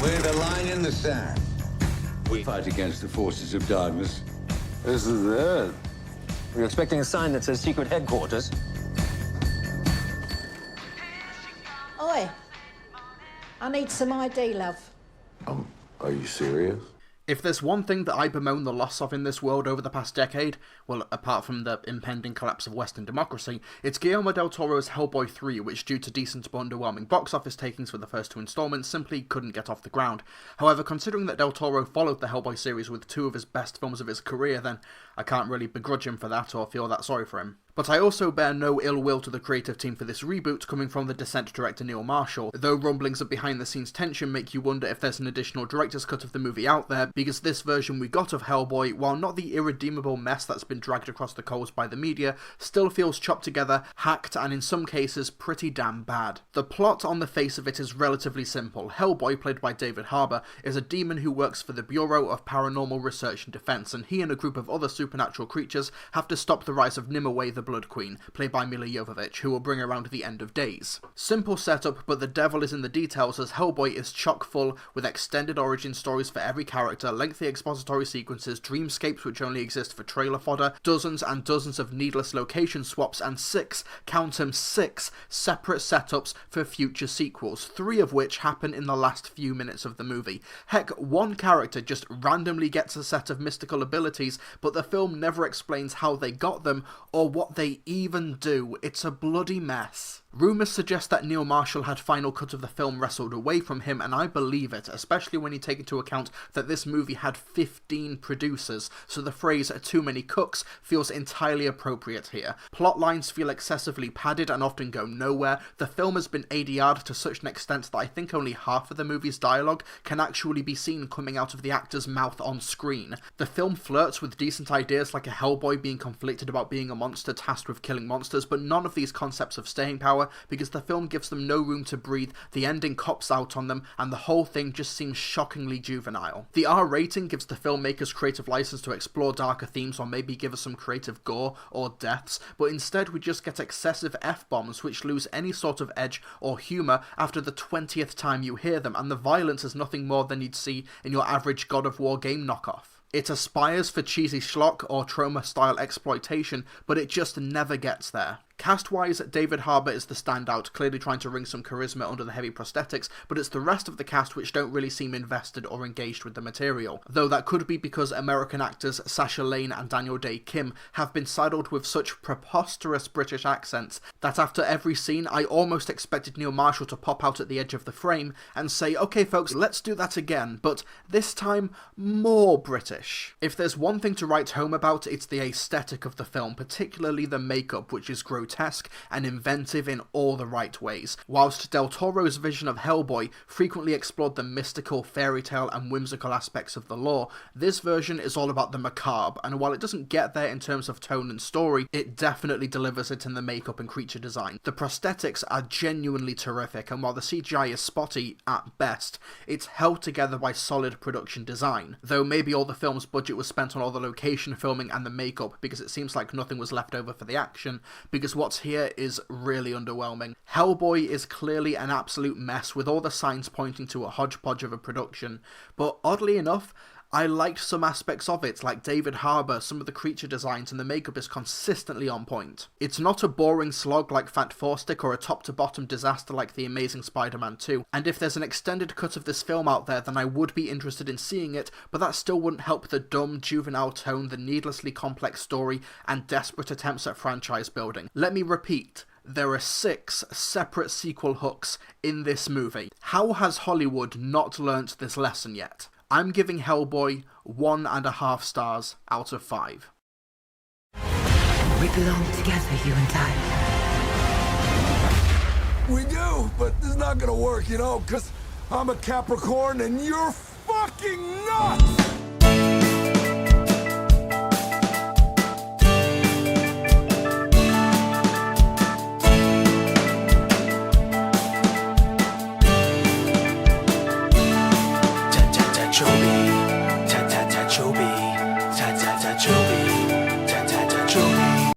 We're the line in the sand. We fight against the forces of darkness. This is it. Were you expecting a sign that says secret headquarters? Oi. I need some ID, love. Are you serious? If there's one thing that I bemoan the loss of in this world over the past decade, well, apart from the impending collapse of Western democracy, it's Guillermo del Toro's Hellboy 3, which due to decent but underwhelming box office takings for the first two installments, simply couldn't get off the ground. However, considering that del Toro followed the Hellboy series with two of his best films of his career, then I can't really begrudge him for that or feel that sorry for him. But I also bear no ill will to the creative team for this reboot coming from the Descent director Neil Marshall, though rumblings of behind-the-scenes tension make you wonder if there's an additional director's cut of the movie out there, because this version we got of Hellboy, while not the irredeemable mess that's been dragged across the coals by the media, still feels chopped together, hacked, and in some cases pretty damn bad. The plot on the face of it is relatively simple. Hellboy, played by David Harbour, is a demon who works for the Bureau of Paranormal Research and Defense, and he and a group of other supernatural creatures have to stop the rise of Nimue the Blood Queen, played by Mila Jovovich, who will bring around the end of days. Simple setup, but the devil is in the details, as Hellboy is chock full with extended origin stories for every character, lengthy expository sequences, dreamscapes which only exist for trailer fodder, dozens and dozens of needless location swaps, and count 'em, six separate setups for future sequels, 3 of which happen in the last few minutes of the movie. Heck, one character just randomly gets a set of mystical abilities, but the film never explains how they got them or what they even do. It's a bloody mess. Rumours suggest that Neil Marshall had final cut of the film wrestled away from him, and I believe it, especially when you take into account that this movie had 15 producers, so the phrase "too many cooks" feels entirely appropriate here. Plot lines feel excessively padded and often go nowhere. The film has been ADR'd to such an extent that I think only half of the movie's dialogue can actually be seen coming out of the actor's mouth on screen. The film flirts with decent ideas like a Hellboy being conflicted about being a monster tasked with killing monsters, but none of these concepts have staying power because the film gives them no room to breathe, the ending cops out on them, and the whole thing just seems shockingly juvenile. The R rating gives the filmmakers creative license to explore darker themes or maybe give us some creative gore or deaths, but instead we just get excessive F-bombs which lose any sort of edge or humour after the 20th time you hear them, and the violence is nothing more than you'd see in your average God of War game knockoff. It aspires for cheesy schlock or trauma-style exploitation, but it just never gets there. Cast-wise, David Harbour is the standout, clearly trying to wring some charisma under the heavy prosthetics, but it's the rest of the cast which don't really seem invested or engaged with the material. Though that could be because American actors Sasha Lane and Daniel Day Kim have been saddled with such preposterous British accents that after every scene I almost expected Neil Marshall to pop out at the edge of the frame and say, "Okay folks, let's do that again, but this time more British." If there's one thing to write home about, it's the aesthetic of the film, particularly the makeup, which is grotesque and inventive in all the right ways. Whilst Del Toro's vision of Hellboy frequently explored the mystical, fairy tale and whimsical aspects of the lore, this version is all about the macabre, and while it doesn't get there in terms of tone and story, it definitely delivers it in the makeup and creature design. The prosthetics are genuinely terrific, and while the CGI is spotty at best, it's held together by solid production design, though maybe all the film's budget was spent on all the location filming and the makeup because it seems like nothing was left over for the action, because what's here is really underwhelming. Hellboy is clearly an absolute mess with all the signs pointing to a hodgepodge of a production, but oddly enough, I liked some aspects of it, like David Harbour, some of the creature designs, and the makeup is consistently on point. It's not a boring slog like Fat Four Stick or a top-to-bottom disaster like The Amazing Spider-Man 2, and if there's an extended cut of this film out there, then I would be interested in seeing it, but that still wouldn't help the dumb, juvenile tone, the needlessly complex story, and desperate attempts at franchise building. Let me repeat. There are 6 separate sequel hooks in this movie. How has Hollywood not learnt this lesson yet? I'm giving Hellboy 1.5 stars out of 5. We belong together, you and I. We do, but this is not gonna work, you know, because I'm a Capricorn and you're fucking nuts!